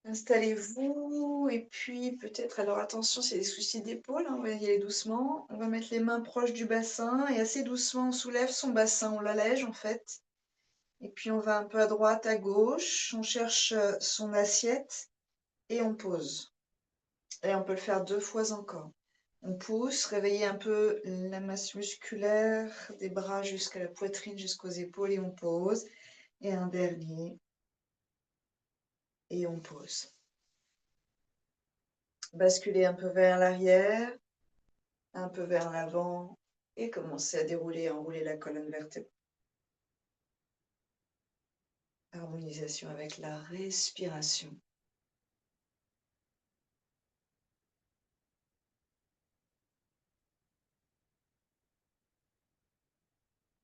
Installez-vous et puis peut-être, alors attention, c'est des soucis d'épaule, hein, on va y aller doucement. On va mettre les mains proches du bassin et assez doucement, on soulève son bassin, on l'allège en fait. Et puis on va un peu à droite, à gauche, on cherche son assiette et on pose. Et on peut le faire 2 fois encore. On pousse, réveiller un peu la masse musculaire des bras jusqu'à la poitrine, jusqu'aux épaules et on pose. Et un dernier. Et on pose. Basculer un peu vers l'arrière, un peu vers l'avant et commencer à dérouler, à enrouler la colonne vertébrale. Harmonisation avec la respiration.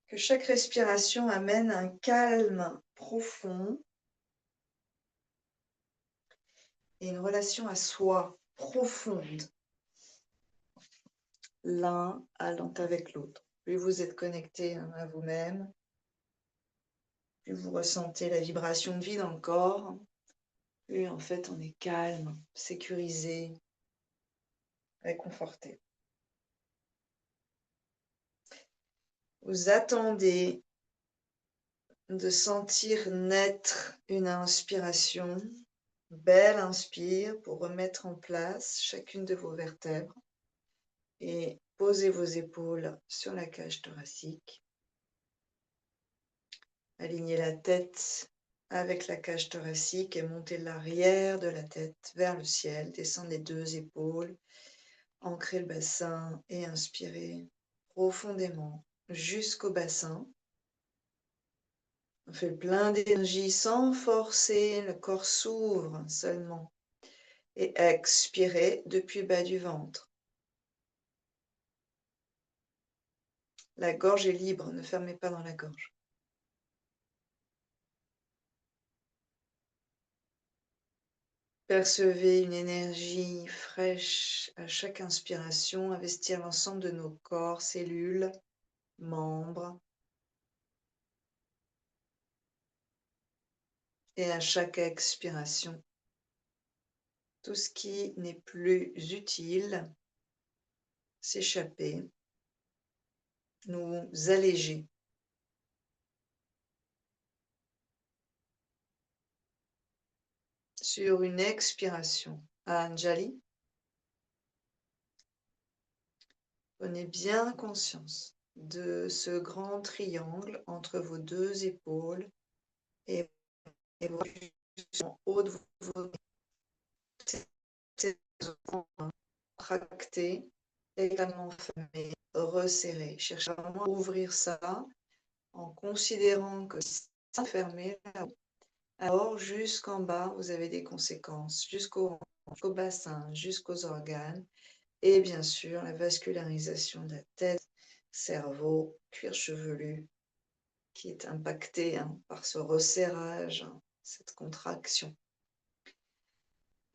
Que chaque respiration amène un calme profond et une relation à soi profonde, l'un allant avec l'autre. Plus vous êtes connecté à vous-même, plus vous ressentez la vibration de vie dans le corps, plus en fait on est calme, sécurisé, réconforté. Vous attendez de sentir naître une inspiration, belle inspire pour remettre en place chacune de vos vertèbres et posez vos épaules sur la cage thoracique. Alignez la tête avec la cage thoracique et montez l'arrière de la tête vers le ciel. Descendez 2 épaules, ancrez le bassin et inspirez profondément jusqu'au bassin. On fait le plein d'énergie sans forcer, le corps s'ouvre seulement. Et expirez depuis le bas du ventre. La gorge est libre, ne fermez pas dans la gorge. Percevez une énergie fraîche à chaque inspiration, investir l'ensemble de nos corps, cellules, membres. Et à chaque expiration, tout ce qui n'est plus utile, s'échapper, nous alléger. Sur une expiration, Anjali, prenez bien conscience de ce grand triangle entre vos 2 épaules et vos en haut de vos contractés, également fermés, resserrés. Cherchez vraiment à ouvrir ça en considérant que c'est fermé là-haut. Alors jusqu'en bas, vous avez des conséquences, jusqu'au bassin, jusqu'aux organes, et bien sûr la vascularisation de la tête, cerveau, cuir chevelu, qui est impacté par ce resserrage, cette contraction.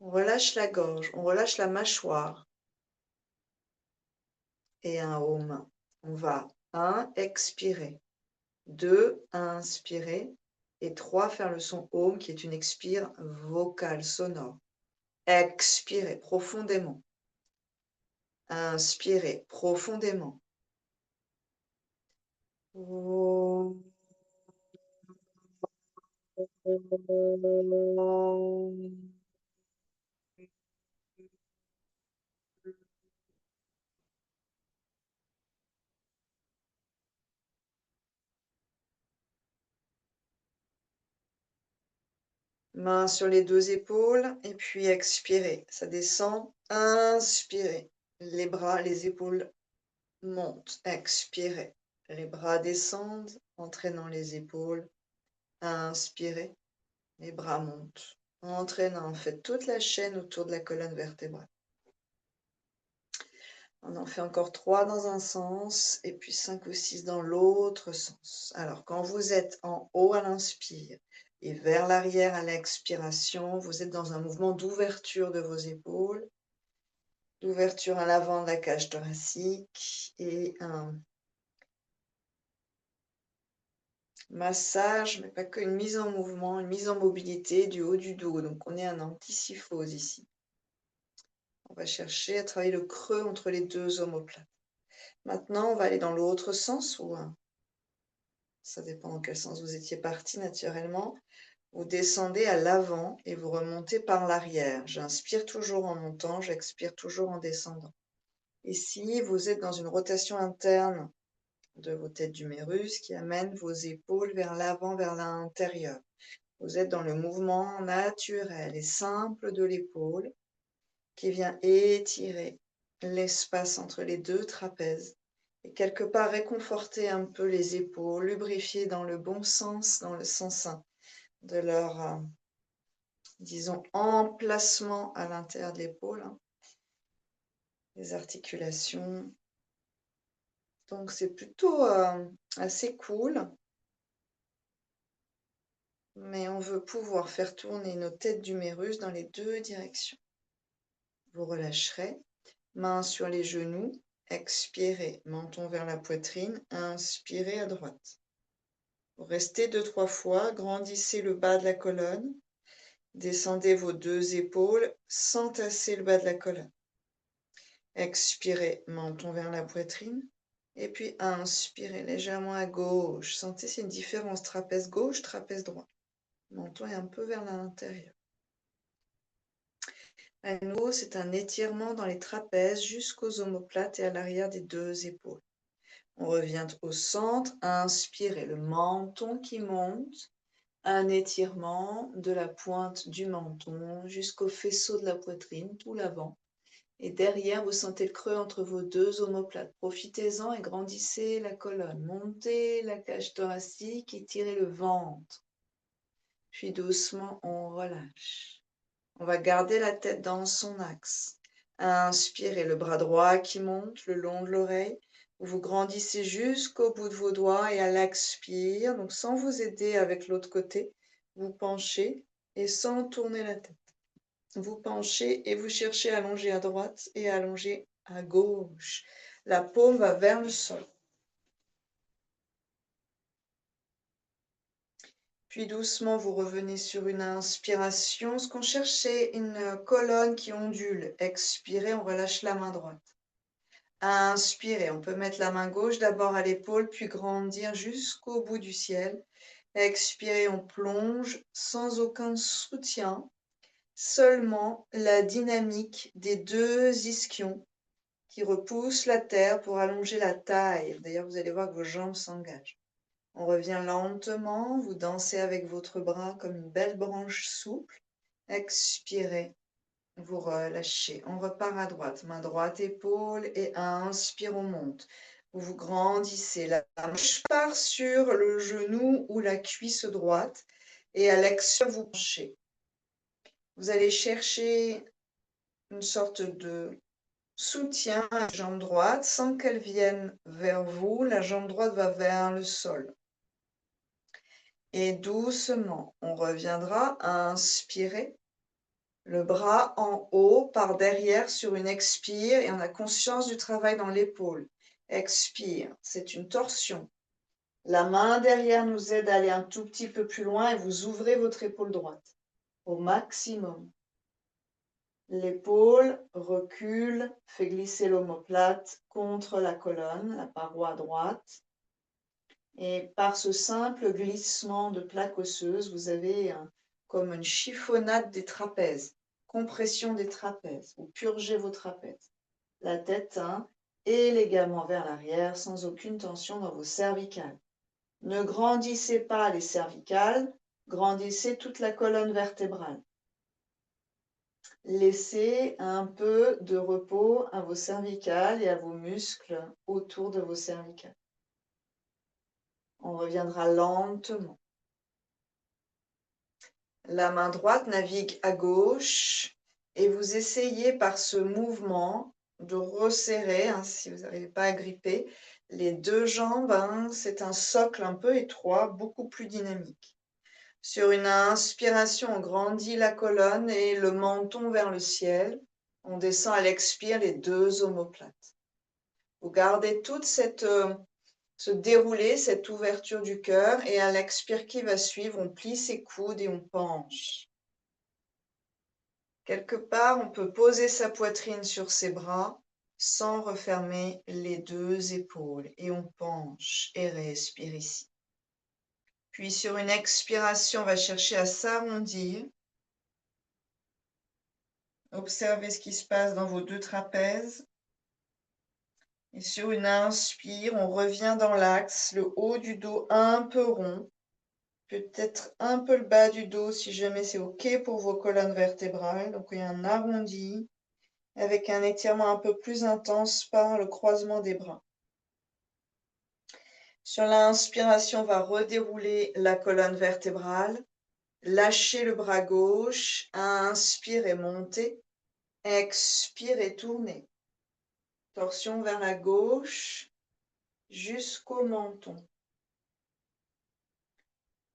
On relâche la gorge, on relâche la mâchoire. Et un home. On va 1, expirer. 2, inspirer. Et 3, faire le son home qui est une expire vocale sonore. Expirez profondément. Inspirez profondément. Main sur les 2 épaules et puis expirez. Ça descend. Inspirez. Les bras, les épaules montent. Expirez. Les bras descendent, entraînant les épaules. Inspirez. Les bras montent. Entraînant, faites toute la chaîne autour de la colonne vertébrale. On en fait encore 3 dans un sens et puis 5 ou 6 dans l'autre sens. Alors, quand vous êtes en haut à l'inspire et vers l'arrière à l'expiration, vous êtes dans un mouvement d'ouverture de vos épaules, d'ouverture à l'avant de la cage thoracique et massage, mais pas que, une mise en mouvement, une mise en mobilité du haut du dos. Donc on est en antisyphose ici. On va chercher à travailler le creux entre les deux omoplates. Maintenant, on va aller dans l'autre sens, ou ça dépend dans quel sens vous étiez parti naturellement. Vous descendez à l'avant et vous remontez par l'arrière. J'inspire toujours en montant, j'expire toujours en descendant. Ici, vous êtes dans une rotation interne de vos têtes d'humérus qui amène vos épaules vers l'avant, vers l'intérieur. Vous êtes dans le mouvement naturel et simple de l'épaule qui vient étirer l'espace entre les deux trapèzes et quelque part réconforter un peu les épaules, lubrifier dans le bon sens, dans le sens de leur, disons, emplacement à l'intérieur de l'épaule, les articulations. Donc c'est plutôt assez cool, mais on veut pouvoir faire tourner nos têtes d'humérus dans les deux directions. Vous relâcherez, mains sur les genoux, expirez, menton vers la poitrine, inspirez à droite. Vous restez 2-3 fois, grandissez le bas de la colonne, descendez vos deux épaules sans tasser le bas de la colonne. Expirez, menton vers la poitrine. Et puis inspirez légèrement à gauche. Sentez s'il y a une différence trapèze gauche, trapèze droit. Menton est un peu vers l'intérieur. À nouveau, c'est un étirement dans les trapèzes jusqu'aux omoplates et à l'arrière des deux épaules. On revient au centre. Inspirez, le menton qui monte. Un étirement de la pointe du menton jusqu'au faisceau de la poitrine, tout l'avant. Et derrière, vous sentez le creux entre vos deux omoplates. Profitez-en et grandissez la colonne. Montez la cage thoracique et tirez le ventre. Puis doucement, on relâche. On va garder la tête dans son axe. Inspirez, le bras droit qui monte le long de l'oreille. Vous grandissez jusqu'au bout de vos doigts et à l'expire, donc sans vous aider avec l'autre côté, vous penchez et sans tourner la tête. Vous penchez et vous cherchez à allonger à droite et à allonger à gauche. La paume va vers le sol. Puis doucement, vous revenez sur une inspiration. Ce qu'on cherche, c'est une colonne qui ondule. Expirez, on relâche la main droite. Inspirez, on peut mettre la main gauche d'abord à l'épaule, puis grandir jusqu'au bout du ciel. Expirez, on plonge sans aucun soutien. Seulement la dynamique des deux ischions qui repoussent la terre pour allonger la taille. D'ailleurs, vous allez voir que vos jambes s'engagent. On revient lentement, vous dansez avec votre bras comme une belle branche souple. Expirez, vous relâchez. On repart à droite, main droite, épaule et inspire, on monte. Vous grandissez, la marche part sur le genou ou la cuisse droite et à l'expire, vous penchez. Vous allez chercher une sorte de soutien à la jambe droite sans qu'elle vienne vers vous. La jambe droite va vers le sol. Et doucement, on reviendra à inspirer. Le bras en haut par derrière sur une expire et on a conscience du travail dans l'épaule. Expire, c'est une torsion. La main derrière nous aide à aller un tout petit peu plus loin et vous ouvrez votre épaule droite au maximum. L'épaule recule, fait glisser l'omoplate contre la colonne, la paroi droite. Et par ce simple glissement de plaque osseuse, vous avez comme une chiffonnade des trapèzes, compression des trapèzes. Vous purgez vos trapèzes. La tête élégamment vers l'arrière, sans aucune tension dans vos cervicales. Ne grandissez pas les cervicales, grandissez toute la colonne vertébrale. Laissez un peu de repos à vos cervicales et à vos muscles autour de vos cervicales. On reviendra lentement. La main droite navigue à gauche et vous essayez par ce mouvement de resserrer, si vous n'arrivez pas à gripper, les deux jambes. C'est un socle un peu étroit, beaucoup plus dynamique. Sur une inspiration, on grandit la colonne et le menton vers le ciel. On descend à l'expire les deux omoplates. Vous gardez toute cette se dérouler, cette ouverture du cœur. Et à l'expire qui va suivre, on plie ses coudes et on penche. Quelque part, on peut poser sa poitrine sur ses bras sans refermer les deux épaules. Et on penche et respire ici. Puis sur une expiration, on va chercher à s'arrondir. Observez ce qui se passe dans vos deux trapèzes. Et sur une inspire, on revient dans l'axe, le haut du dos un peu rond. Peut-être un peu le bas du dos si jamais c'est OK pour vos colonnes vertébrales. Donc il y a un arrondi avec un étirement un peu plus intense par le croisement des bras. Sur l'inspiration, on va redérouler la colonne vertébrale. Lâchez le bras gauche. Inspire et montez. Expire et tournez. Torsion vers la gauche jusqu'au menton.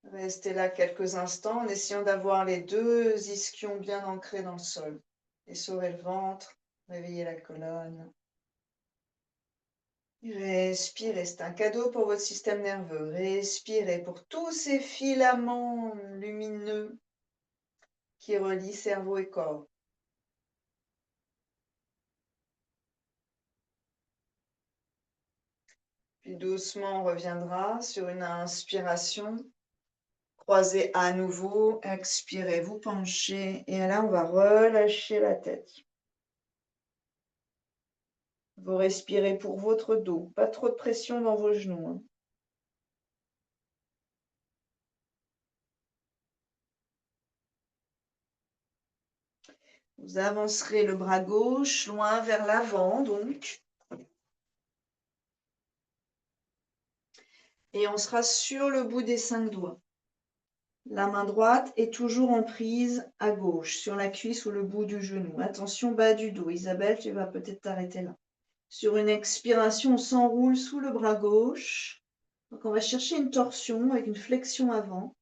Restez là quelques instants en essayant d'avoir les deux ischions bien ancrés dans le sol. Essorez le ventre, réveillez la colonne. Respirez, c'est un cadeau pour votre système nerveux. Respirez pour tous ces filaments lumineux qui relient cerveau et corps. Puis doucement, on reviendra sur une inspiration. Croisez à nouveau, expirez, vous penchez. Et là, on va relâcher la tête. Vous respirez pour votre dos. Pas trop de pression dans vos genoux, hein. Vous avancerez le bras gauche loin vers l'avant, donc. Et on sera sur le bout des 5 doigts. La main droite est toujours en prise à gauche, sur la cuisse ou le bout du genou. Attention, bas du dos. Isabelle, tu vas peut-être t'arrêter là. Sur une expiration, on s'enroule sous le bras gauche. Donc on va chercher une torsion avec une flexion avant.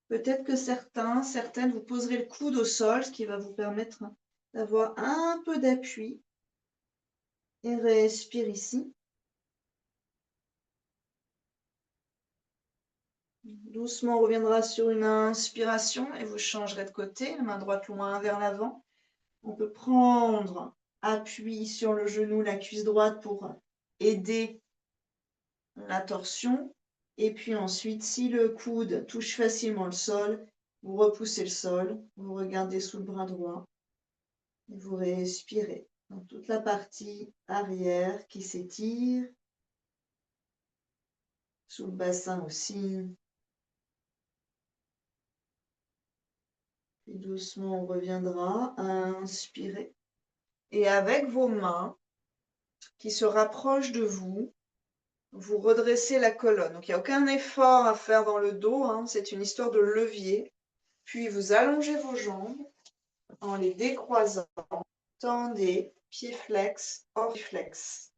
Peut-être que certaines, vous poserez le coude au sol, ce qui va vous permettre d'avoir un peu d'appui. Et respire ici. Doucement, on reviendra sur une inspiration et vous changerez de côté, la main droite loin vers l'avant. On peut prendre appui sur le genou, la cuisse droite pour aider la torsion. Et puis ensuite, si le coude touche facilement le sol, vous repoussez le sol, vous regardez sous le bras droit et vous respirez. Donc toute la partie arrière qui s'étire, sous le bassin aussi. Puis doucement, on reviendra à inspirer. Et avec vos mains qui se rapprochent de vous, vous redressez la colonne. Donc il n'y a aucun effort à faire dans le dos, hein. C'est une histoire de levier. Puis vous allongez vos jambes en les décroisant. Tendez, pied flex, oriflex.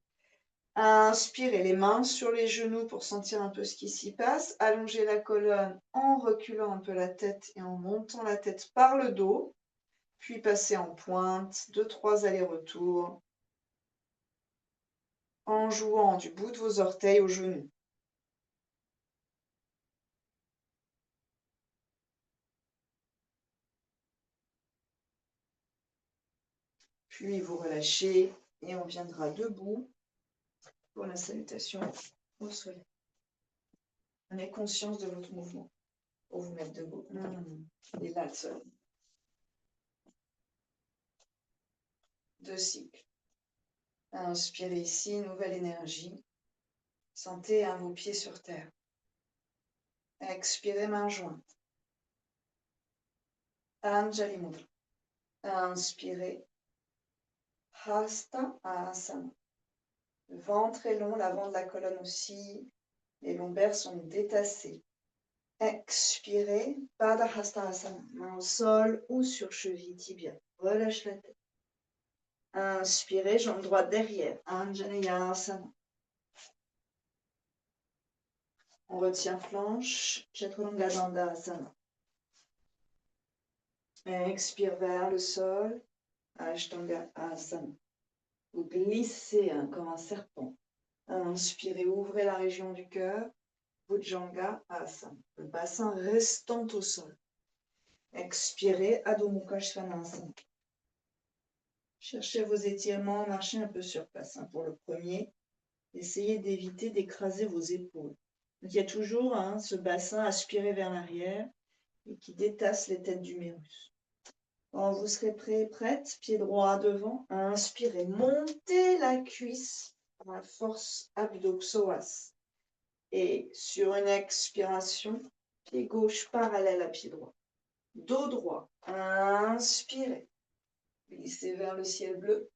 Inspirez les mains sur les genoux pour sentir un peu ce qui s'y passe. Allongez la colonne en reculant un peu la tête et en montant la tête par le dos. Puis passez en pointe, 2-3 allers-retours, en jouant du bout de vos orteils aux genoux. Puis vous relâchez et on viendra debout pour la salutation au soleil. Prenez conscience de votre mouvement pour vous mettre debout. Et là, le soleil. 2 cycles. Inspirez ici, nouvelle énergie. Sentez vos pieds sur terre. Expirez, main jointe. Anjali Mudra. Inspirez. Hasta Asana. Le ventre est long, l'avant de la colonne aussi. Les lombaires sont détassés. Expirez. Pada Hasta Asana. Main au sol ou sur cheville, tibia. Relâche la tête. Inspirez, jambe droite derrière. Anjaneyasana. On retient flanche. Chaturanga Dandasana. Expire vers le sol. Ashtanga Asana. Vous glissez comme un serpent. Inspirez, ouvrez la région du cœur. Bhujanga Asana, le bassin restant au sol. Expirez, Adho Mukha Svanasana. Cherchez vos étirements, marchez un peu sur place. Pour le premier, essayez d'éviter d'écraser vos épaules. Donc, il y a toujours ce bassin aspiré vers l'arrière et qui détasse les têtes d'humérus. Quand vous serez prêt, prête, pied droit devant, inspirez, montez la cuisse à la force abdo-psoas. Et sur une expiration, pied gauche parallèle à pied droit. Dos droit, inspirez, glissez vers le ciel bleu.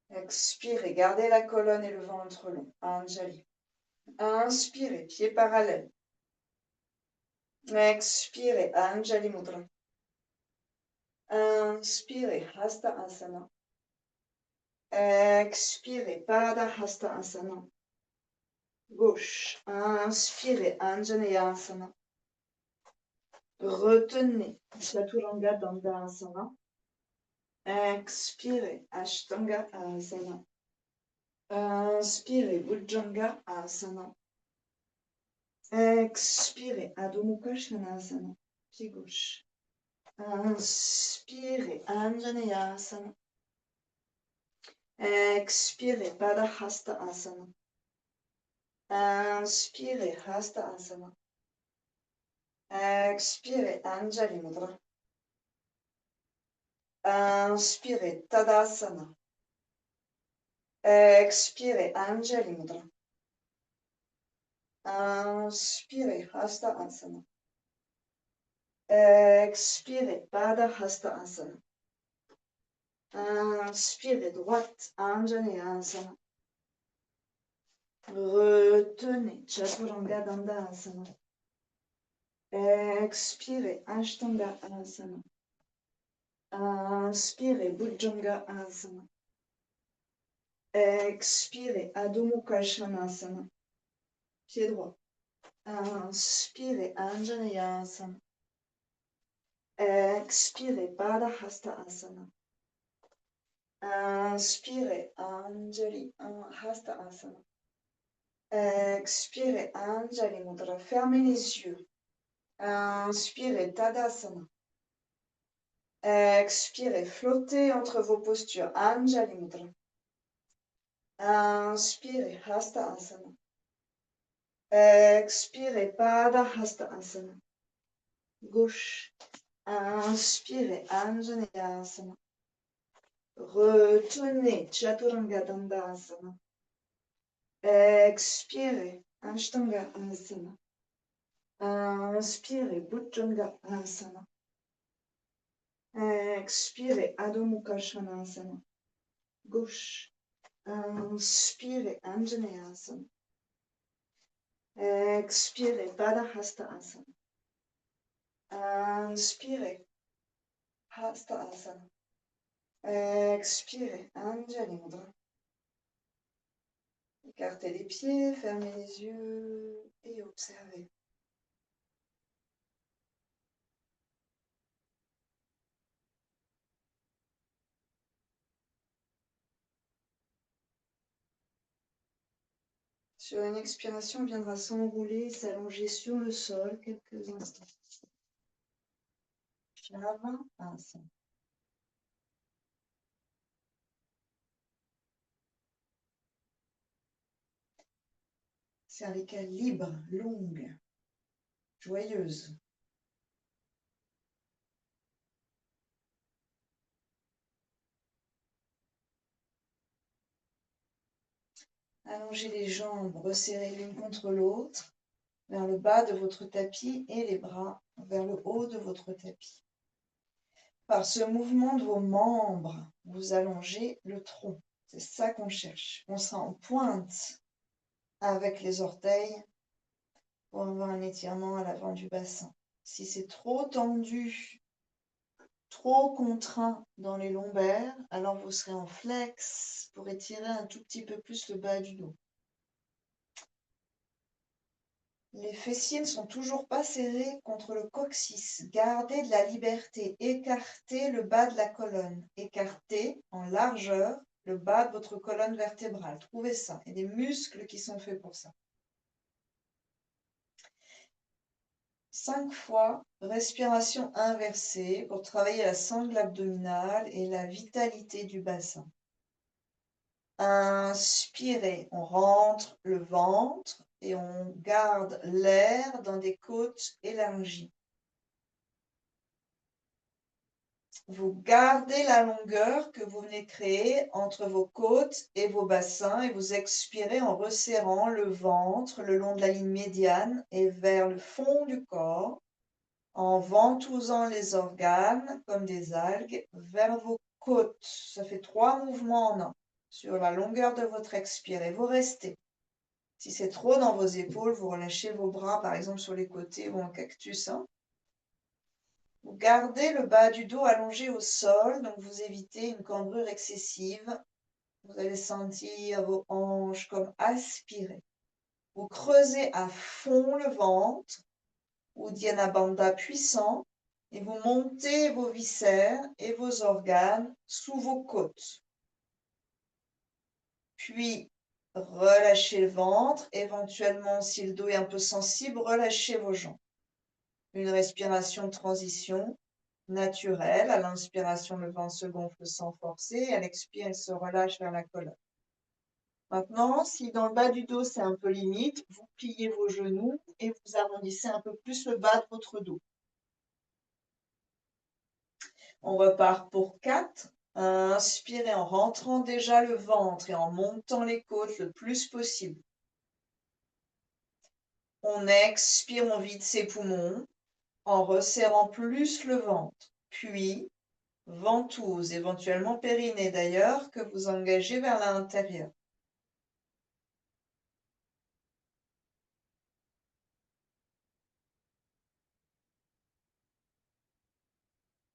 Expirez, gardez la colonne et le ventre long, Anjali. Inspirez, pied parallèle. Expirez, Anjali Mudra. Inspirez, Hasta Asana. Expirez, Pada Hasta Asana. Gauche, inspirez, Anjaneyasana. Retenez, Chaturanga Dandasana. Expirez, Ashtanga Asana. Inspirez, Bhujanga Asana. Expirez, Adho Mukha Svanasana. Pied gauche. Inspirez, Anjaneyasana. Expirez, Pada Hasta Asana. Inspirez, Hasta Asana. Expirez, Anjali Mudra. Inspirez, Tadasana. Expirez, Anjali Mudra. Inspirez, Hasta Asana. Expirez, Pada Hasta Asana. Inspirez, droite, Anjaneyasana. Retenez, Chaturanga Dandasana. Expirez, Ashtanga Asana. Inspirez, Bhujanga Asana. Expirez, Adho Mukha Svanasana. Pied droit. Inspirez, Anjaneyasana. Expirez, Pada Hasta Asana. Inspirez, Anjali Hasta Asana. Expirez, Anjali Mudra. Fermez les yeux. Inspirez, Tadasana. Expirez, flottez entre vos postures. Anjali Mudra. Inspirez, Hasta Asana. Expirez, Pada Hasta Asana. Gauche. Inspirez, Anjaneyasana. Retenez, Chaturanga Dandasana. Expirez, Ashtanga Asana. Inspirez, Bhujanga Asana. Expirez, Adho Mukha Svanasana. Gauche. Inspirez, Anjaneyasana. Expirez, Pada Hasta Asana. Inspirez, Hasta Asana. Expirez, Anjali Mudra. Écartez les pieds, fermez les yeux et observez. Sur une expiration, on viendra s'enrouler, s'allonger sur le sol quelques instants. Shavasana. Cervicale libre, longue, joyeuse. Allongez les jambes, resserrez l'une contre l'autre, vers le bas de votre tapis et les bras vers le haut de votre tapis. Par ce mouvement de vos membres, vous allongez le tronc. C'est ça qu'on cherche. On sera en pointe avec les orteils pour avoir un étirement à l'avant du bassin. Si c'est trop tendu, trop contraint dans les lombaires, alors vous serez en flex pour étirer un tout petit peu plus le bas du dos. Les fessiers ne sont toujours pas serrés contre le coccyx. Gardez de la liberté. Écartez le bas de la colonne. Écartez en largeur le bas de votre colonne vertébrale. Trouvez ça. Il y a des muscles qui sont faits pour ça. 5 fois, respiration inversée pour travailler la sangle abdominale et la vitalité du bassin. Inspirez, on rentre le ventre et on garde l'air dans des côtes élargies. Vous gardez la longueur que vous venez de créer entre vos côtes et vos bassins et vous expirez en resserrant le ventre le long de la ligne médiane et vers le fond du corps, en ventousant les organes comme des algues vers vos côtes. Ça fait 3 mouvements en un sur la longueur de votre expire et vous restez. Si c'est trop dans vos épaules, vous relâchez vos bras par exemple sur les côtés ou en cactus. Vous gardez le bas du dos allongé au sol, donc vous évitez une cambrure excessive. Vous allez sentir vos hanches comme aspirées. Vous creusez à fond le ventre, Uddiyana Bandha puissant, et vous montez vos viscères et vos organes sous vos côtes. Puis, relâchez le ventre. Éventuellement, si le dos est un peu sensible, relâchez vos jambes. Une respiration de transition naturelle. À l'inspiration, le ventre se gonfle sans forcer. À l'expire, il se relâche vers la colonne. Maintenant, si dans le bas du dos, c'est un peu limite, vous pliez vos genoux et vous arrondissez un peu plus le bas de votre dos. On repart pour 4. Inspirez en rentrant déjà le ventre et en montant les côtes le plus possible. On expire, on vide ses poumons en resserrant plus le ventre. Puis, ventouse, éventuellement périnée d'ailleurs, que vous engagez vers l'intérieur.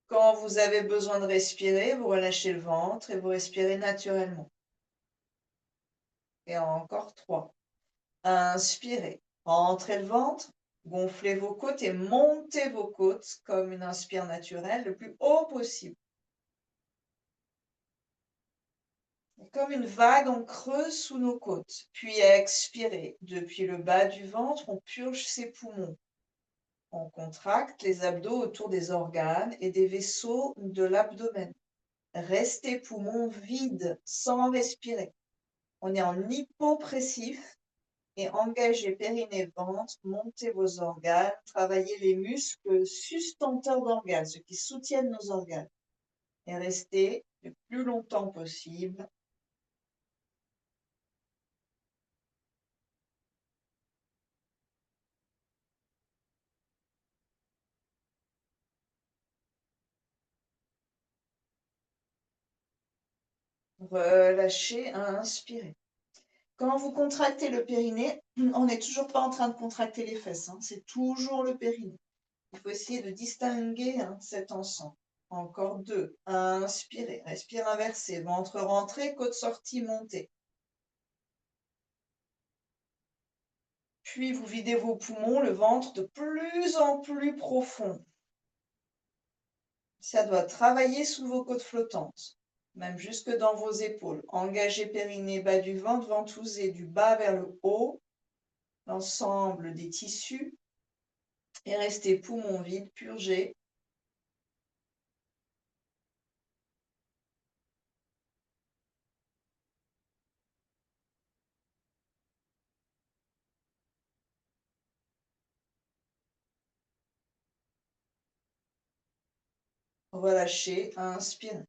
Quand vous avez besoin de respirer, vous relâchez le ventre et vous respirez naturellement. Et encore 3. Inspirez, rentrez le ventre, gonflez vos côtes et montez vos côtes comme une inspire naturelle le plus haut possible. Comme une vague en creuse sous nos côtes. Puis expirez. Depuis le bas du ventre, on purge ses poumons. On contracte les abdos autour des organes et des vaisseaux de l'abdomen. Restez poumons vides sans respirer. On est en hypopressif et engagez périnée, ventre, montez vos organes, travaillez les muscles sustenteurs d'organes, ceux qui soutiennent nos organes. Et restez le plus longtemps possible. Relâchez, inspirez. Quand vous contractez le périnée, on n'est toujours pas en train de contracter les fesses, c'est toujours le périnée. Il faut essayer de distinguer cet ensemble. Encore 2. Inspirez, respire inversé, ventre rentré, côte sortie, montée. Puis vous videz vos poumons, le ventre de plus en plus profond. Ça doit travailler sous vos côtes flottantes, même jusque dans vos épaules. Engagez périnée, bas du ventre, ventousez du bas vers le haut, l'ensemble des tissus. Et restez poumons vides, purgés. Relâchez, inspirez.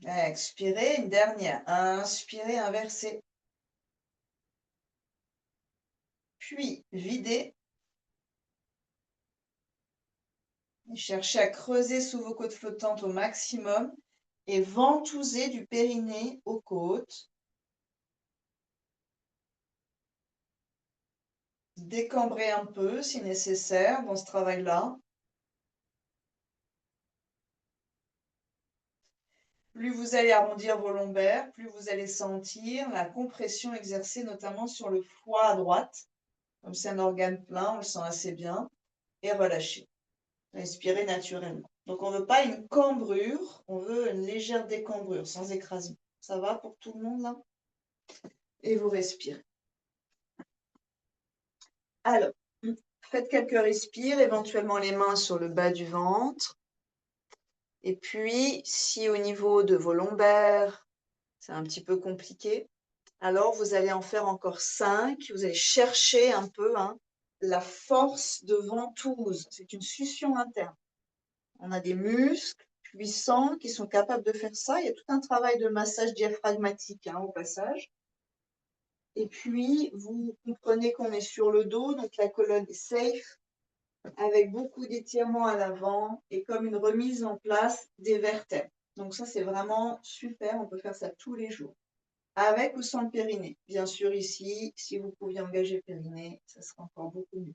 Expirez, une dernière. Inspirez, inversez. Puis, videz. Et cherchez à creuser sous vos côtes flottantes au maximum. Et ventousez du périnée aux côtes. Décambrez un peu si nécessaire dans ce travail-là. Plus vous allez arrondir vos lombaires, plus vous allez sentir la compression exercée notamment sur le foie à droite. Comme c'est un organe plein, on le sent assez bien. Et relâchez. Respirez naturellement. Donc, on ne veut pas une cambrure, on veut une légère décambrure, sans écrasement. Ça va pour tout le monde, là? Et vous respirez. Alors, faites quelques respires, éventuellement les mains sur le bas du ventre. Et puis, si au niveau de vos lombaires, c'est un petit peu compliqué, alors vous allez en faire encore 5. Vous allez chercher un peu la force de ventouse. C'est une succion interne. On a des muscles puissants qui sont capables de faire ça. Il y a tout un travail de massage diaphragmatique au passage. Et puis, vous comprenez qu'on est sur le dos, donc la colonne est safe, avec beaucoup d'étirements à l'avant et comme une remise en place des vertèbres. Donc ça, c'est vraiment super. On peut faire ça tous les jours. Avec ou sans le périnée. Bien sûr, ici, si vous pouviez engager le périnée, ça sera encore beaucoup mieux.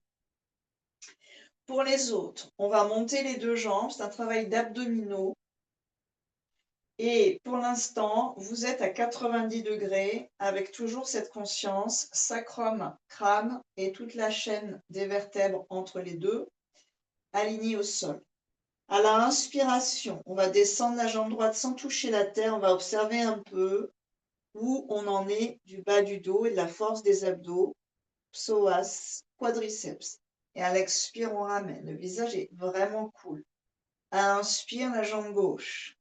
Pour les autres, on va monter les deux jambes. C'est un travail d'abdominaux. Et pour l'instant, vous êtes à 90 degrés avec toujours cette conscience, sacrum, crâne et toute la chaîne des vertèbres entre les deux, alignée au sol. À la inspiration, on va descendre la jambe droite sans toucher la terre. On va observer un peu où on en est du bas du dos et de la force des abdos, psoas, quadriceps. Et à l'expire, on ramène. Le visage est vraiment cool. À l'inspire, la jambe gauche.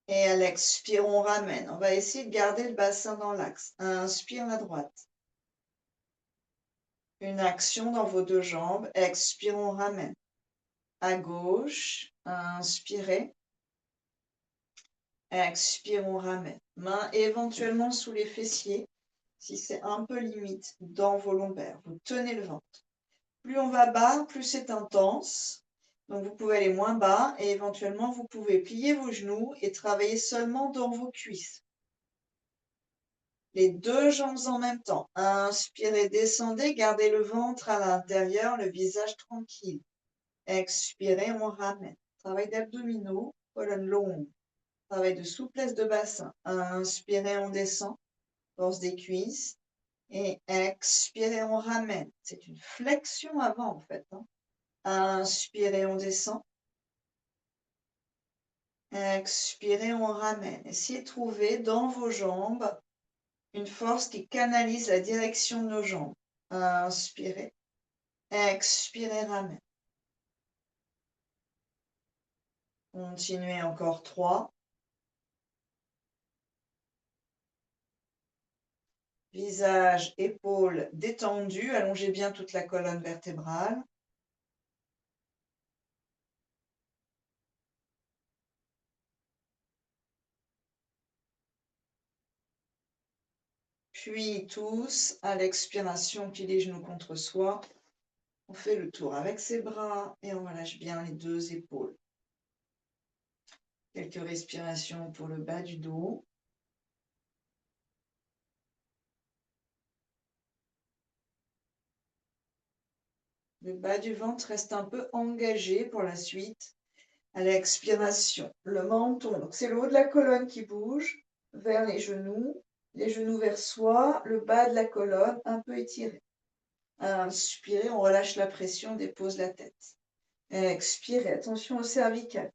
Et à l'expire, on ramène. On va essayer de garder le bassin dans l'axe. Inspire la droite. Une action dans vos deux jambes. Expire, on ramène. À gauche, inspirez. Expire, on ramène. Main éventuellement sous les fessiers. Si c'est un peu limite, dans vos lombaires. Vous tenez le ventre. Plus on va bas, plus c'est intense. Donc, vous pouvez aller moins bas et éventuellement, vous pouvez plier vos genoux et travailler seulement dans vos cuisses. Les deux jambes en même temps. Inspirez, descendez, gardez le ventre à l'intérieur, le visage tranquille. Expirez, on ramène. Travail d'abdominaux, colonne longue. Travail de souplesse de bassin. Inspirez, on descend. Force des cuisses. Et expirez, on ramène. C'est une flexion avant, en fait. Inspirez, on descend. Expirez, on ramène. Essayez de trouver dans vos jambes une force qui canalise la direction de nos jambes. Inspirez. Expirez, ramène. Continuez encore 3. Visage, épaules détendues. Allongez bien toute la colonne vertébrale. Puis tous, à l'expiration, pieds les genoux contre soi. On fait le tour avec ses bras et on relâche bien les deux épaules. Quelques respirations pour le bas du dos. Le bas du ventre reste un peu engagé pour la suite. À l'expiration, le menton, donc c'est le haut de la colonne qui bouge vers les genoux vers soi, le bas de la colonne un peu étiré. Inspirez, on relâche la pression, on dépose la tête. Expirez, attention au cervical.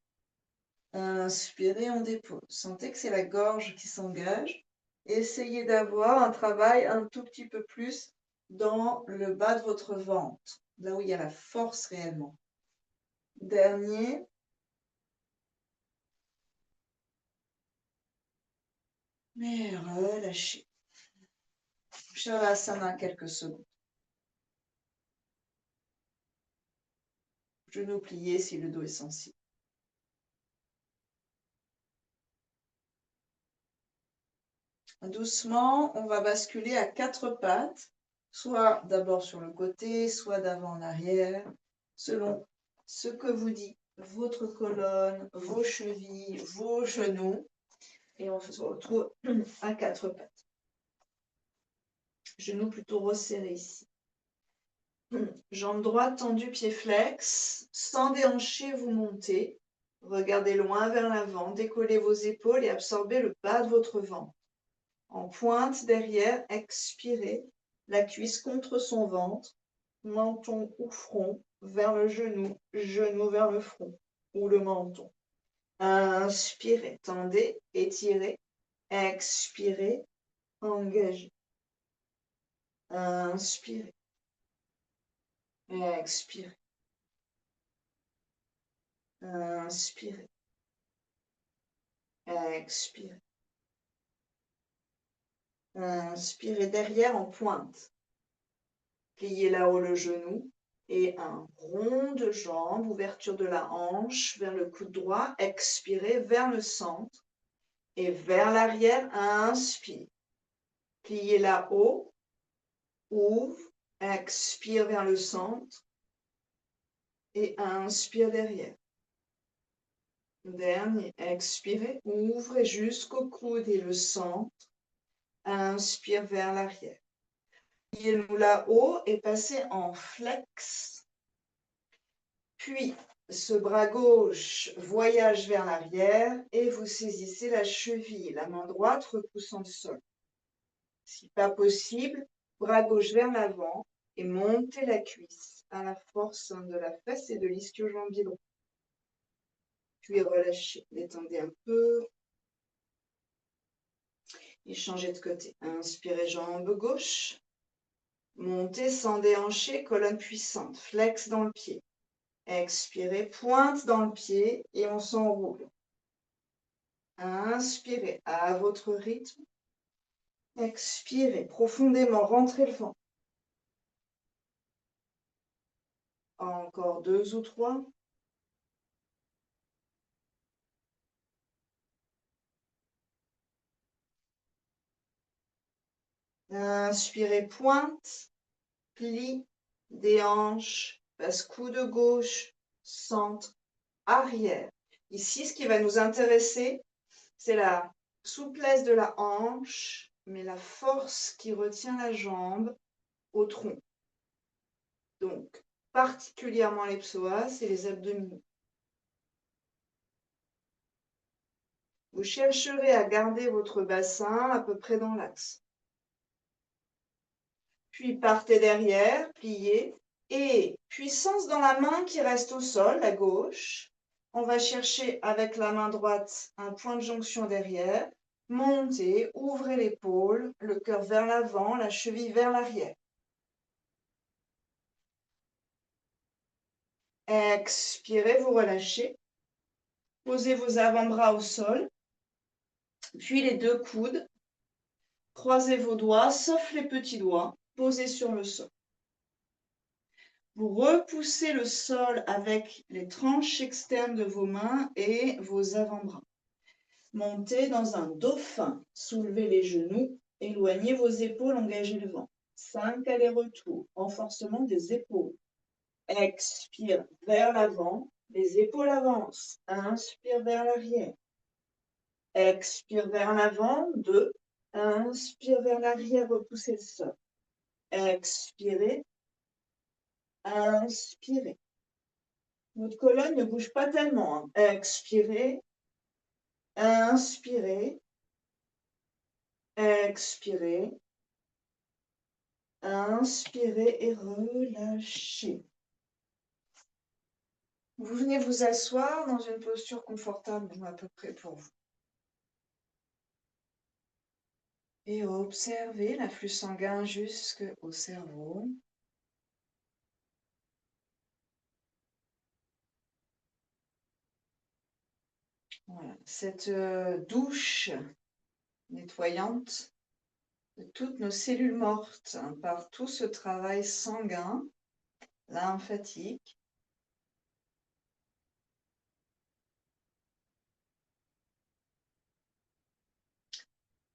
Inspirez, on dépose. Sentez que c'est la gorge qui s'engage. Essayez d'avoir un travail un tout petit peu plus dans le bas de votre ventre, là où il y a la force réellement. Dernier. Et relâchez. Shavasana quelques secondes. Genoux pliés si le dos est sensible. Doucement, on va basculer à 4 pattes, soit d'abord sur le côté, soit d'avant en arrière, selon ce que vous dit votre colonne, vos chevilles, vos genoux. Et on se retrouve à 4 pattes. Genoux plutôt resserrés ici. Jambe droite tendue, pied flex. Sans déhancher, vous montez. Regardez loin vers l'avant, décollez vos épaules et absorbez le bas de votre ventre. En pointe derrière, expirez, la cuisse contre son ventre, menton ou front vers le genou, genou vers le front. ou le menton. Inspirez, tendez, étirez. Expirez, engagez. Inspirez, expirez. Inspirez, expirez. Inspirez derrière en pointe. Pliez là-haut le genou et un rond de jambe, ouverture de la hanche vers le coude droit. Expirez vers le centre et vers l'arrière. Inspire. Pliez là-haut, ouvre, expire vers le centre et inspire derrière. Dernier, expirez, ouvrez jusqu'au coude et le centre. Inspire vers l'arrière. Pliez-nous là-haut et passez en flex. Puis, ce bras gauche voyage vers l'arrière et vous saisissez la cheville, la main droite repoussant le sol. Si pas possible, bras gauche vers l'avant et montez la cuisse à la force de la fesse et de l'ischio-jambier droit. Puis relâchez, détendez un peu et changez de côté. Inspirez, jambe gauche. Montez sans déhancher, colonne puissante, flex dans le pied. Expirez, pointe dans le pied et on s'enroule. Inspirez à votre rythme. Expirez profondément, rentrez le ventre. Encore 2 ou 3. Inspirez, pointe, plie, déhanche, passe coude gauche, centre, arrière. Ici, ce qui va nous intéresser, c'est la souplesse de la hanche, mais la force qui retient la jambe au tronc. Donc, particulièrement les psoas et les abdominaux. Vous chercherez à garder votre bassin à peu près dans l'axe. Puis partez derrière, pliez et puissance dans la main qui reste au sol, la gauche. On va chercher avec la main droite un point de jonction derrière. Montez, ouvrez l'épaule, le cœur vers l'avant, la cheville vers l'arrière. Expirez, vous relâchez. Posez vos avant-bras au sol, puis les 2 coudes. Croisez vos doigts, sauf les petits doigts, posés sur le sol. Vous repoussez le sol avec les tranches externes de vos mains et vos avant-bras. Montez dans un dauphin. Soulevez les genoux, éloignez vos épaules, engagez le vent. 5 allers-retours, renforcement des épaules. Expire vers l'avant, les épaules avancent. Inspire vers l'arrière. Expire vers l'avant, 2. Inspire vers l'arrière, repoussez le sol. Expirez. Inspirez. Votre colonne ne bouge pas tellement. Expirez. Inspirez. Expirez. Inspirez et relâchez. Vous venez vous asseoir dans une posture confortable à peu près pour vous. Et observez l'afflux sanguin jusqu'au cerveau. Voilà. Cette douche nettoyante de toutes nos cellules mortes par tout ce travail sanguin, lymphatique.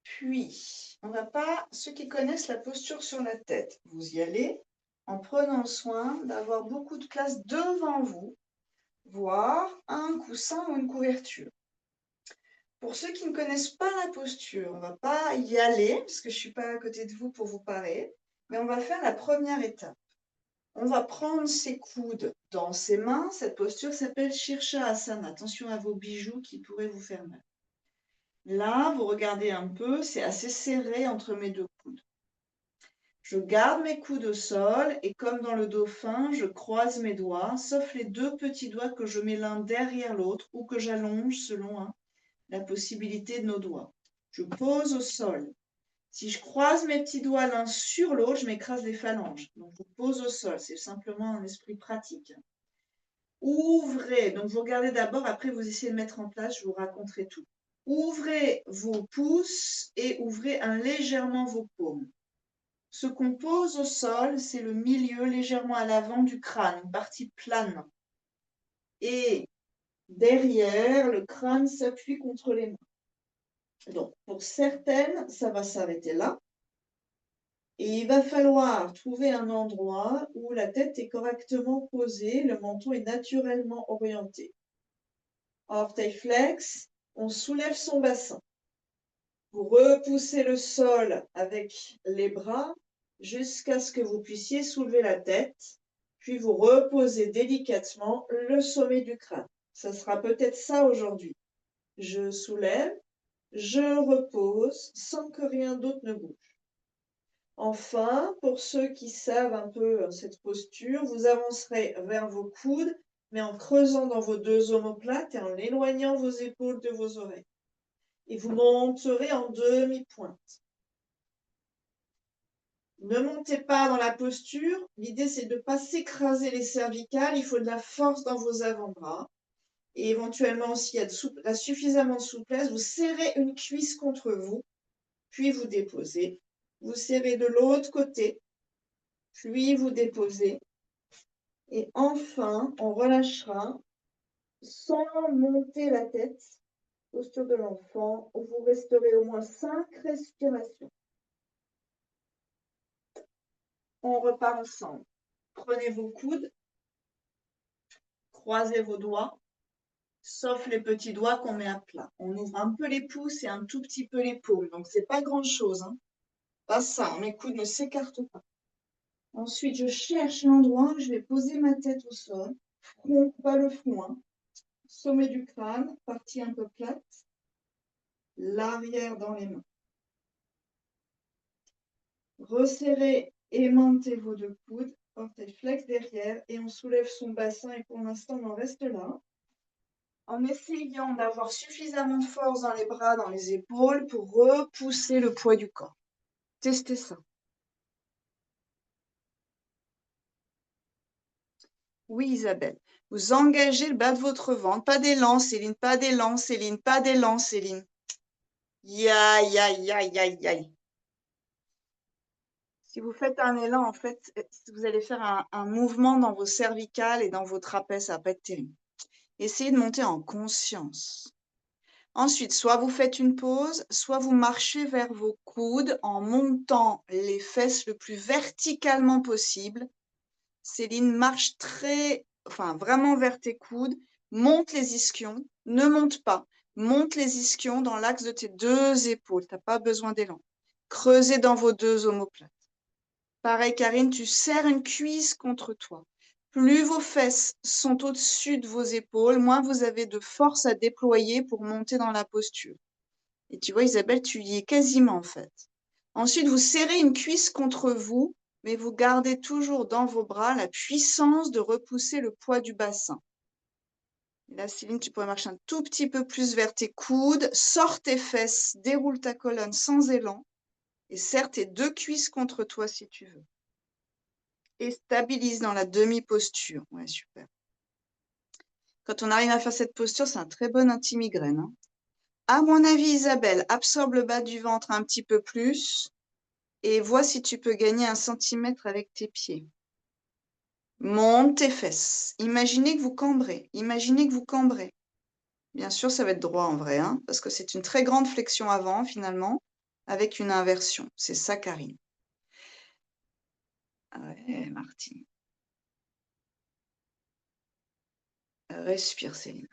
Puis, on ne va pas, ceux qui connaissent la posture sur la tête, vous y allez en prenant soin d'avoir beaucoup de place devant vous, voire un coussin ou une couverture. Pour ceux qui ne connaissent pas la posture, on ne va pas y aller, parce que je ne suis pas à côté de vous pour vous parler, mais on va faire la première étape. On va prendre ses coudes dans ses mains. Cette posture s'appelle Shirshasana. Attention à vos bijoux qui pourraient vous faire mal. Là, vous regardez un peu, c'est assez serré entre mes 2 coudes. Je garde mes coudes au sol et comme dans le dauphin, je croise mes doigts, sauf les deux petits doigts que je mets l'un derrière l'autre ou que j'allonge selon la possibilité de nos doigts. Je pose au sol. Si je croise mes petits doigts l'un sur l'autre, je m'écrase les phalanges. Donc, je pose au sol. C'est simplement un esprit pratique. Ouvrez. Donc, vous regardez d'abord, après, vous essayez de mettre en place. Je vous raconterai tout. Ouvrez vos pouces et ouvrez légèrement vos paumes. Ce qu'on pose au sol, c'est le milieu légèrement à l'avant du crâne, une partie plane. Et derrière, le crâne s'appuie contre les mains. Donc, pour certaines, ça va s'arrêter là. Et il va falloir trouver un endroit où la tête est correctement posée, le menton est naturellement orienté. Orteil flex, on soulève son bassin. Vous repoussez le sol avec les bras jusqu'à ce que vous puissiez soulever la tête, puis vous reposez délicatement le sommet du crâne. Ça sera peut-être ça aujourd'hui. Je soulève, je repose sans que rien d'autre ne bouge. Enfin, pour ceux qui savent un peu cette posture, vous avancerez vers vos coudes, mais en creusant dans vos deux omoplates et en éloignant vos épaules de vos oreilles. Et vous monterez en demi-pointe. Ne montez pas dans la posture. L'idée, c'est de ne pas s'écraser les cervicales. Il faut de la force dans vos avant-bras. Et éventuellement, s'il y a suffisamment de souplesse, vous serrez une cuisse contre vous, puis vous déposez. Vous serrez de l'autre côté, puis vous déposez. Et enfin, on relâchera sans monter la tête, posture de l'enfant, où vous resterez au moins 5 respirations. On repart ensemble. Prenez vos coudes, croisez vos doigts, sauf les petits doigts qu'on met à plat. On ouvre un peu les pouces et un tout petit peu les paumes. Donc, c'est pas grand-chose. Hein. Pas ça, mes coudes ne s'écartent pas. Ensuite, je cherche l'endroit où je vais poser ma tête au sol. Front, pas le front. Hein. Sommet du crâne, partie un peu plate. L'arrière dans les mains. Resserrez, aimantez vos deux coudes, orteil flex derrière et on soulève son bassin et pour l'instant on en reste là. En essayant d'avoir suffisamment de force dans les bras, dans les épaules pour repousser le poids du corps. Testez ça. Oui Isabelle, vous engagez le bas de votre ventre, pas d'élan Céline, pas d'élan Céline, pas d'élan Céline. Aïe, aïe, aïe, aïe, aïe. Si vous faites un élan, en fait, vous allez faire un mouvement dans vos cervicales et dans vos trapèzes, ça va pas être terrible. Essayez de monter en conscience. Ensuite, soit vous faites une pause, soit vous marchez vers vos coudes en montant les fesses le plus verticalement possible. Céline, marche vraiment vers tes coudes, monte les ischions, ne monte pas, monte les ischions dans l'axe de tes deux épaules, tu n'as pas besoin d'élan. Creusez dans vos deux omoplates. Pareil, Karine, tu serres une cuisse contre toi. Plus vos fesses sont au-dessus de vos épaules, moins vous avez de force à déployer pour monter dans la posture. Et tu vois, Isabelle, tu y es quasiment en fait. Ensuite, vous serrez une cuisse contre vous, mais vous gardez toujours dans vos bras la puissance de repousser le poids du bassin. Et là, Céline, tu pourrais marcher un tout petit peu plus vers tes coudes, sors tes fesses, déroule ta colonne sans élan et serre tes deux cuisses contre toi si tu veux. Et stabilise dans la demi-posture. Ouais, super. Quand on arrive à faire cette posture, c'est un très bon anti-migraine. Hein. À mon avis, Isabelle, absorbe le bas du ventre un petit peu plus et vois si tu peux gagner 1 centimètre avec tes pieds. Monte tes fesses. Imaginez que vous cambrez. Imaginez que vous cambrez. Bien sûr, ça va être droit en vrai, hein, parce que c'est une très grande flexion avant, finalement, avec une inversion. C'est ça, Karine. Ouais, Martine. Respire, Céline.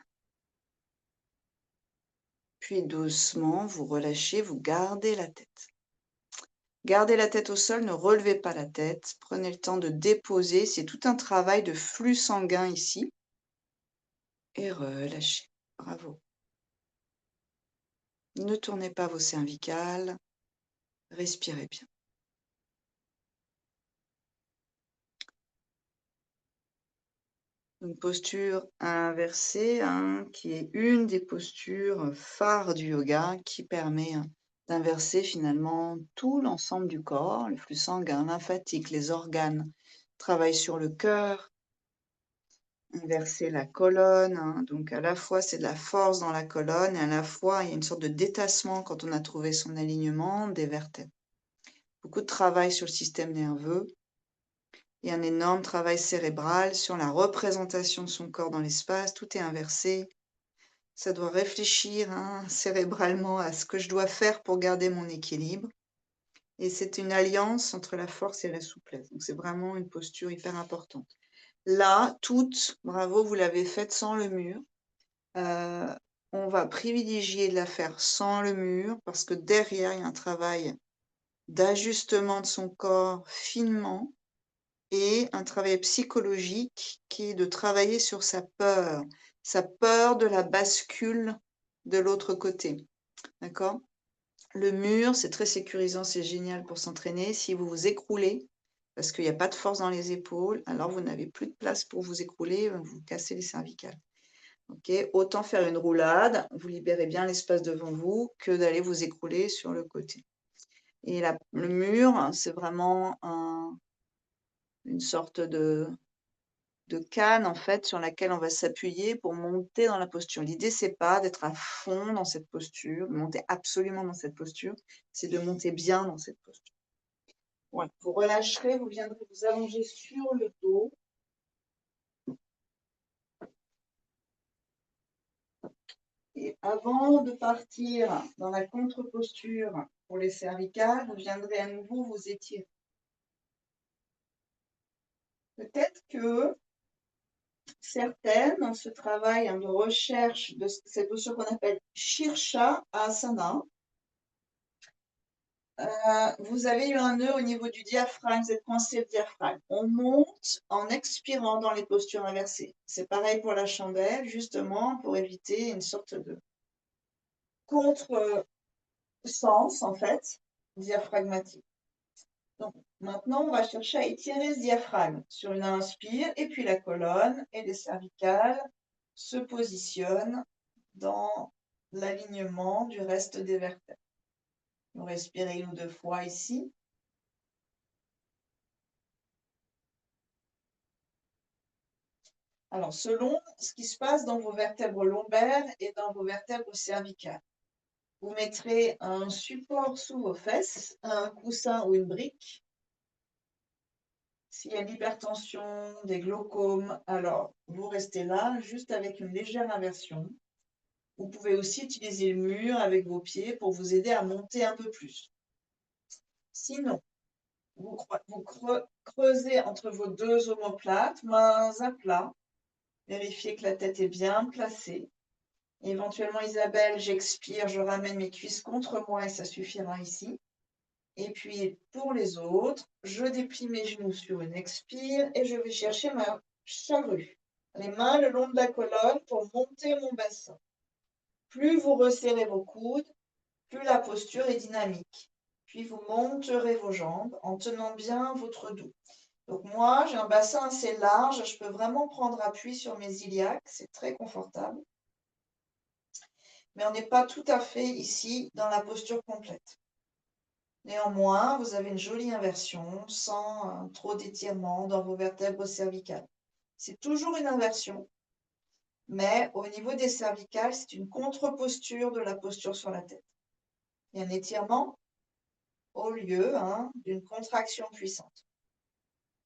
Puis doucement, vous relâchez, vous gardez la tête. Gardez la tête au sol, ne relevez pas la tête. Prenez le temps de déposer. C'est tout un travail de flux sanguin ici. Et relâchez. Bravo. Ne tournez pas vos cervicales. Respirez bien. Une posture inversée, hein, qui est une des postures phares du yoga qui permet d'inverser finalement tout l'ensemble du corps, le flux sanguin, lymphatique, les organes, travail sur le cœur, inverser la colonne, hein, donc à la fois c'est de la force dans la colonne et à la fois il y a une sorte de détassement quand on a trouvé son alignement des vertèbres. Beaucoup de travail sur le système nerveux. Il y a un énorme travail cérébral sur la représentation de son corps dans l'espace, tout est inversé. Ça doit réfléchir hein, cérébralement à ce que je dois faire pour garder mon équilibre. Et c'est une alliance entre la force et la souplesse. Donc c'est vraiment une posture hyper importante. Là, toutes, bravo, vous l'avez faite sans le mur. On va privilégier de la faire sans le mur parce que derrière, il y a un travail d'ajustement de son corps finement et un travail psychologique qui est de travailler sur sa peur de la bascule de l'autre côté. D'accord? Le mur, c'est très sécurisant, c'est génial pour s'entraîner. Si vous vous écroulez, parce qu'il n'y a pas de force dans les épaules, alors vous n'avez plus de place pour vous écrouler, vous vous cassez les cervicales. Okay? Autant faire une roulade, vous libérez bien l'espace devant vous que d'aller vous écrouler sur le côté. Et le mur, c'est vraiment une sorte de canne en fait sur laquelle on va s'appuyer pour monter dans la posture. L'idée, c'est pas d'être à fond dans cette posture, de monter absolument dans cette posture, c'est de monter bien dans cette posture. Voilà. Vous relâcherez, vous viendrez vous allonger sur le dos. Et avant de partir dans la contre-posture pour les cervicales, vous viendrez à nouveau vous étirer. Peut-être que certaines, dans ce travail de recherche de cette posture qu'on appelle Shirsha Asana, vous avez eu un nœud au niveau du diaphragme, vous êtes coincé le diaphragme. On monte en expirant dans les postures inversées. C'est pareil pour la chandelle, justement, pour éviter une sorte de contre-sens, en fait, diaphragmatique. Donc, maintenant, on va chercher à étirer ce diaphragme sur une inspire, et puis la colonne et les cervicales se positionnent dans l'alignement du reste des vertèbres. Vous respirez une ou deux fois ici. Alors, selon ce qui se passe dans vos vertèbres lombaires et dans vos vertèbres cervicales, vous mettrez un support sous vos fesses, un coussin ou une brique. S'il y a de l'hypertension, des glaucomes, alors vous restez là, juste avec une légère inversion. Vous pouvez aussi utiliser le mur avec vos pieds pour vous aider à monter un peu plus. Sinon, vous creusez entre vos deux omoplates, mains à plat. Vérifiez que la tête est bien placée. Éventuellement, Isabelle, j'expire, je ramène mes cuisses contre moi et ça suffira ici. Et puis, pour les autres, je déplie mes genoux sur une expire et je vais chercher ma charrue. Les mains le long de la colonne pour monter mon bassin. Plus vous resserrez vos coudes, plus la posture est dynamique. Puis vous monterez vos jambes en tenant bien votre dos. Donc moi, j'ai un bassin assez large, je peux vraiment prendre appui sur mes iliaques, c'est très confortable. Mais on n'est pas tout à fait ici dans la posture complète. Néanmoins, vous avez une jolie inversion sans trop d'étirement dans vos vertèbres cervicales. C'est toujours une inversion, mais au niveau des cervicales, c'est une contre-posture de la posture sur la tête. Il y a un étirement au lieu d'une contraction puissante.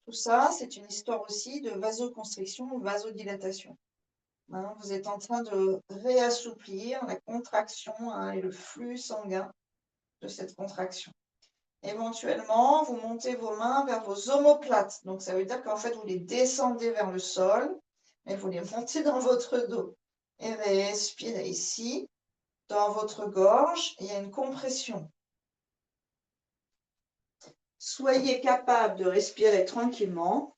Tout ça, c'est une histoire aussi de vasoconstriction ou vasodilatation. Vous êtes en train de réassouplir la contraction et le flux sanguin de cette contraction. Éventuellement, vous montez vos mains vers vos omoplates. Donc, ça veut dire qu'en fait, vous les descendez vers le sol, mais vous les montez dans votre dos. Et respirez ici. Dans votre gorge, il y a une compression. Soyez capable de respirer tranquillement,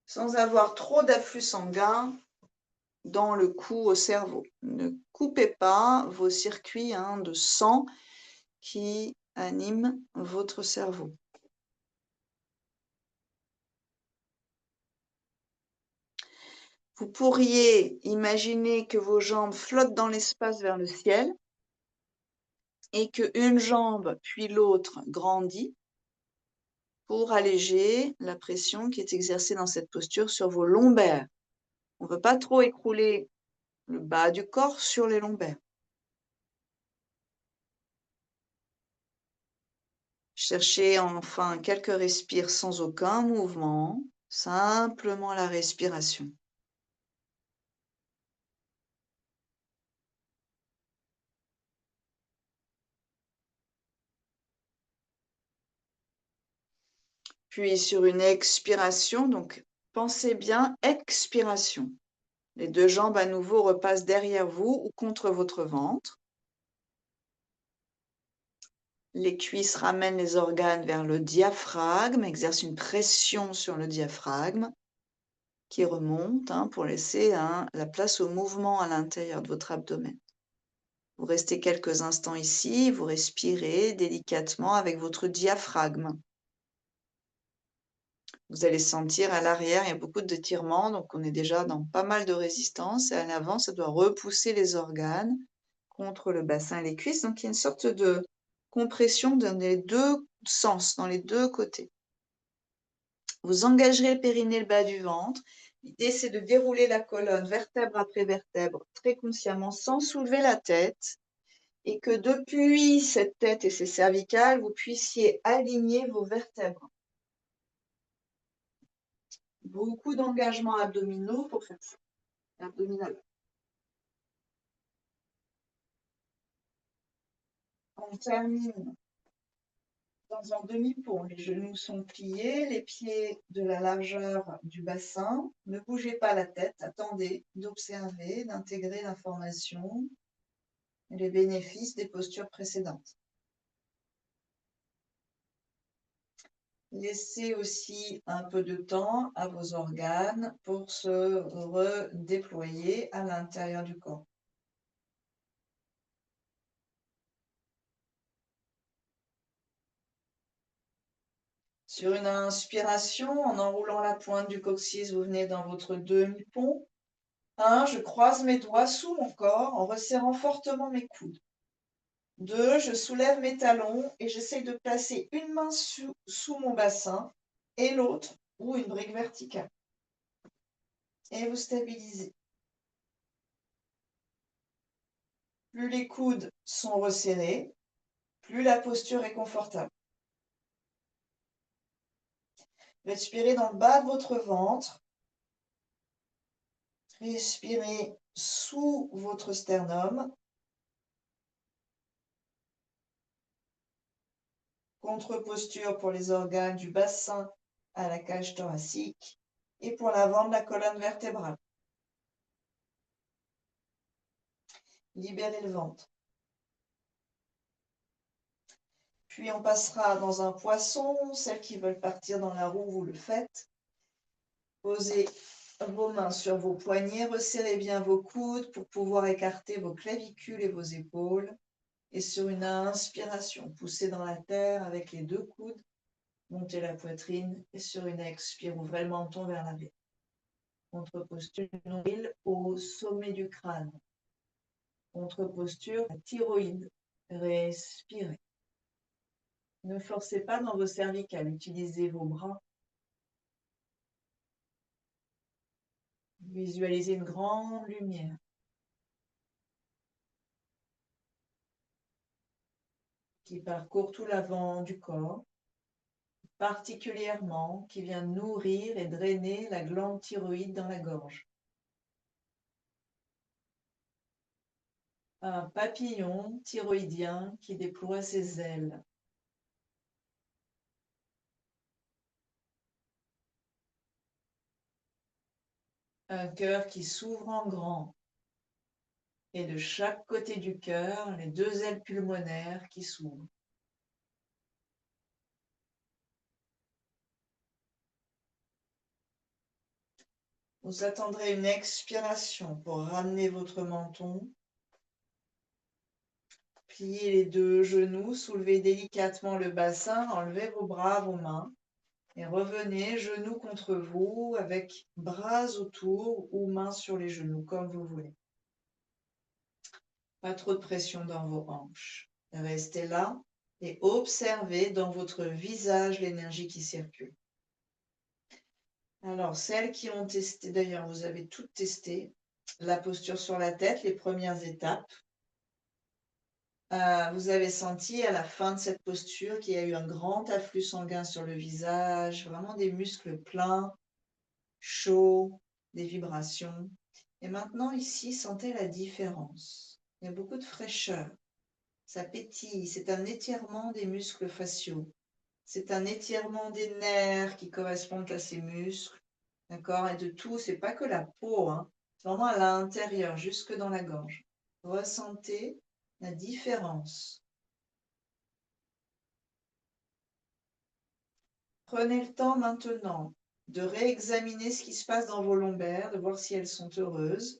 sans avoir trop d'afflux sanguin dans le cou au cerveau. Ne coupez pas vos circuits de sang qui animent votre cerveau. Vous pourriez imaginer que vos jambes flottent dans l'espace vers le ciel et qu'une jambe puis l'autre grandit pour alléger la pression qui est exercée dans cette posture sur vos lombaires. On ne veut pas trop écrouler le bas du corps sur les lombaires. Cherchez enfin quelques respires sans aucun mouvement, simplement la respiration. Puis sur une expiration, donc pensez bien, expiration. Les deux jambes à nouveau repassent derrière vous ou contre votre ventre. Les cuisses ramènent les organes vers le diaphragme, exercent une pression sur le diaphragme qui remonte pour laisser la place au mouvement à l'intérieur de votre abdomen. Vous restez quelques instants ici, vous respirez délicatement avec votre diaphragme. Vous allez sentir à l'arrière, il y a beaucoup d'étirements, donc on est déjà dans pas mal de résistance. Et à l'avant, ça doit repousser les organes contre le bassin et les cuisses. Donc il y a une sorte de compression dans les deux sens, dans les deux côtés. Vous engagerez le périnée, le bas du ventre. L'idée, c'est de dérouler la colonne vertèbre après vertèbre très consciemment, sans soulever la tête. Et que depuis cette tête et ces cervicales, vous puissiez aligner vos vertèbres. Beaucoup d'engagements abdominaux pour faire ça. Abdominal. On termine dans un demi-pont. Les genoux sont pliés, les pieds de la largeur du bassin. Ne bougez pas la tête, attendez d'observer, d'intégrer l'information et les bénéfices des postures précédentes. Laissez aussi un peu de temps à vos organes pour se redéployer à l'intérieur du corps. Sur une inspiration, en enroulant la pointe du coccyx, vous venez dans votre demi-pont. 1, je croise mes doigts sous mon corps en resserrant fortement mes coudes. 2, je soulève mes talons et j'essaye de placer une main sous mon bassin et l'autre ou une brique verticale. Et vous stabilisez. Plus les coudes sont resserrés, plus la posture est confortable. Respirez dans le bas de votre ventre. Respirez sous votre sternum. Contre-posture pour les organes du bassin à la cage thoracique et pour l'avant de la colonne vertébrale. Libérez le ventre. Puis on passera dans un poisson. Celles qui veulent partir dans la roue, vous le faites. Posez vos mains sur vos poignets, resserrez bien vos coudes pour pouvoir écarter vos clavicules et vos épaules. Et sur une inspiration, poussez dans la terre avec les deux coudes, montez la poitrine et sur une expire, ouvrez le menton vers l'arrière. Contre-posture nombril au sommet du crâne. Contre-posture thyroïde. Respirez. Ne forcez pas dans vos cervicales, utilisez vos bras. Visualisez une grande lumière qui parcourt tout l'avant du corps, particulièrement qui vient nourrir et drainer la glande thyroïde dans la gorge. Un papillon thyroïdien qui déploie ses ailes. Un cœur qui s'ouvre en grand. Et de chaque côté du cœur, les deux ailes pulmonaires qui s'ouvrent. Vous attendrez une expiration pour ramener votre menton. Pliez les deux genoux, soulevez délicatement le bassin, enlevez vos bras, vos mains. Et revenez genoux contre vous avec bras autour ou mains sur les genoux, comme vous voulez. Pas trop de pression dans vos hanches. Restez là et observez dans votre visage l'énergie qui circule. Alors, celles qui ont testé, d'ailleurs, vous avez toutes testé, la posture sur la tête, les premières étapes. Vous avez senti à la fin de cette posture qu'il y a eu un grand afflux sanguin sur le visage, vraiment des muscles pleins, chauds, des vibrations. Et maintenant, ici, sentez la différence. Il y a beaucoup de fraîcheur. Ça pétille. C'est un étirement des muscles faciaux. C'est un étirement des nerfs qui correspondent à ces muscles. D'accord? Et de tout, c'est pas que la peau, hein. C'est vraiment à l'intérieur, jusque dans la gorge. Ressentez la différence. Prenez le temps maintenant de réexaminer ce qui se passe dans vos lombaires, de voir si elles sont heureuses.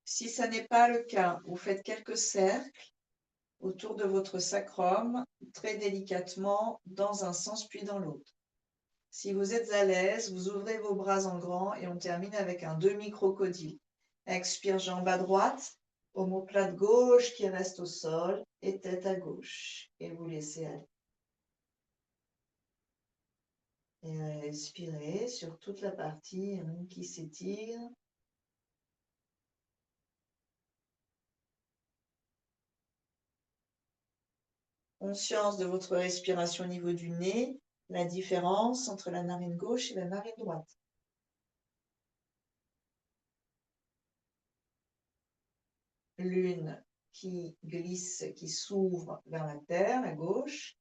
Si ça n'est pas le cas, vous faites quelques cercles autour de votre sacrum, très délicatement, dans un sens puis dans l'autre. Si vous êtes à l'aise, vous ouvrez vos bras en grand et on termine avec un demi-crocodile. Expire, jambe à droite, omoplate gauche qui reste au sol et tête à gauche. Et vous laissez aller. Et respirez sur toute la partie qui s'étire. Conscience de votre respiration au niveau du nez, la différence entre la narine gauche et la narine droite. L'une qui glisse, qui s'ouvre vers la terre, à gauche,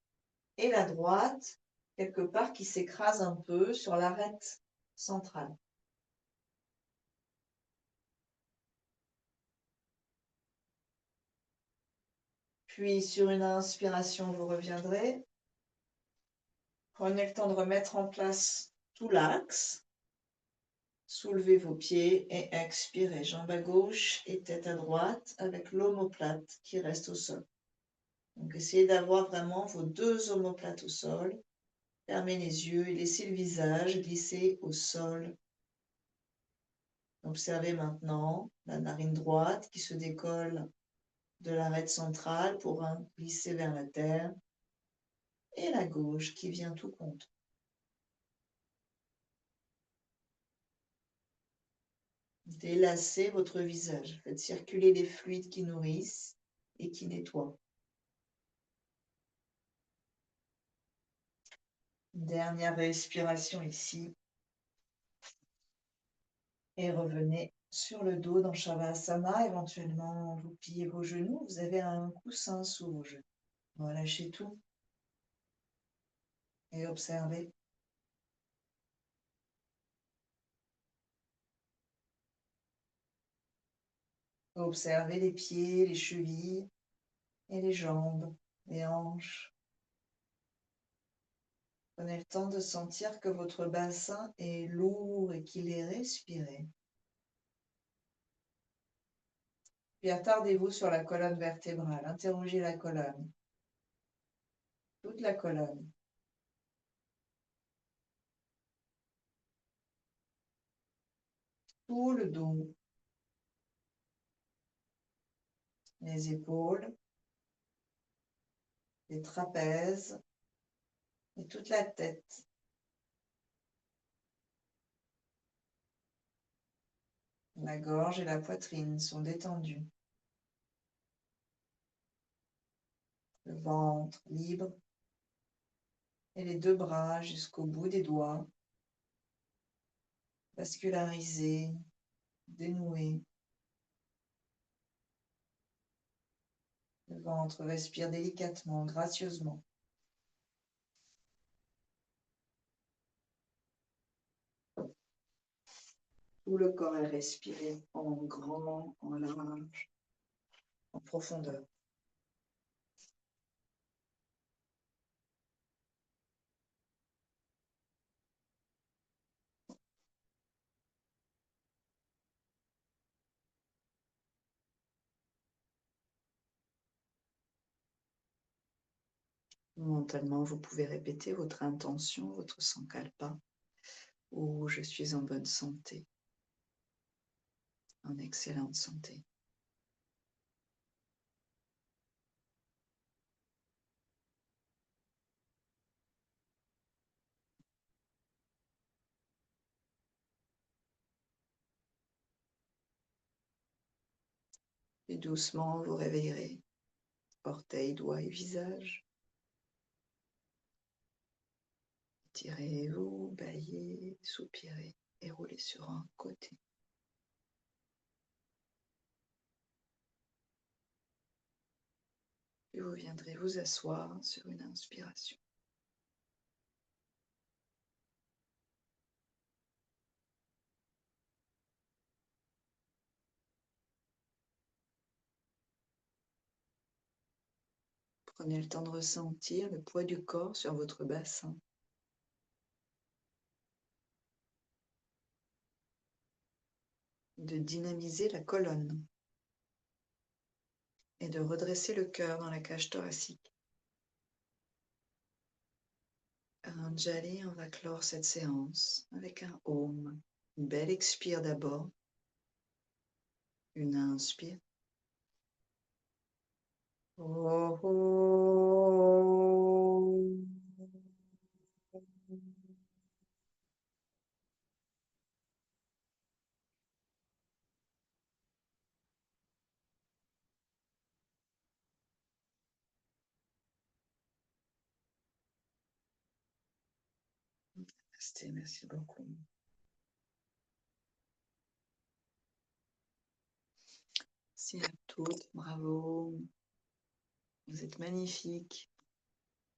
et la droite, quelque part, qui s'écrase un peu sur l'arête centrale. Puis, sur une inspiration, vous reviendrez. Prenez le temps de remettre en place tout l'axe. Soulevez vos pieds et expirez. Jambe à gauche et tête à droite avec l'omoplate qui reste au sol. Donc, essayez d'avoir vraiment vos deux omoplates au sol. Fermez les yeux et laissez le visage glisser au sol. Observez maintenant la narine droite qui se décolle de l'arête centrale pour glisser vers la terre et la gauche qui vient tout contre. Délassez votre visage. Faites circuler les fluides qui nourrissent et qui nettoient. Dernière respiration ici. Et revenez sur le dos dans Shavasana. Éventuellement, vous pliez vos genoux. Vous avez un coussin sous vos genoux. Relâchez tout. Et observez. Observez les pieds, les chevilles et les jambes, les hanches. Prenez le temps de sentir que votre bassin est lourd et qu'il est respiré. Puis attardez-vous sur la colonne vertébrale. Interrogez la colonne. Toute la colonne. Tout le dos. Les épaules. Les trapèzes. Et toute la tête. La gorge et la poitrine sont détendues. Le ventre libre. Et les deux bras jusqu'au bout des doigts. Vascularisés, dénoués. Le ventre respire délicatement, gracieusement. Tout le corps est respiré en grand, en large, en profondeur. Mentalement, vous pouvez répéter votre intention, votre sankalpa, ou je suis en bonne santé, en excellente santé. Et doucement, vous réveillerez, orteils, doigts et visage. Tirez-vous, baillez, soupirez et roulez sur un côté. Puis vous viendrez vous asseoir sur une inspiration. Prenez le temps de ressentir le poids du corps sur votre bassin. De dynamiser la colonne et de redresser le cœur dans la cage thoracique. Anjali, on va clore cette séance avec un Om. Une belle expire d'abord. Une inspire. Oh, oh. Merci beaucoup. Merci à toutes, bravo. Vous êtes magnifiques.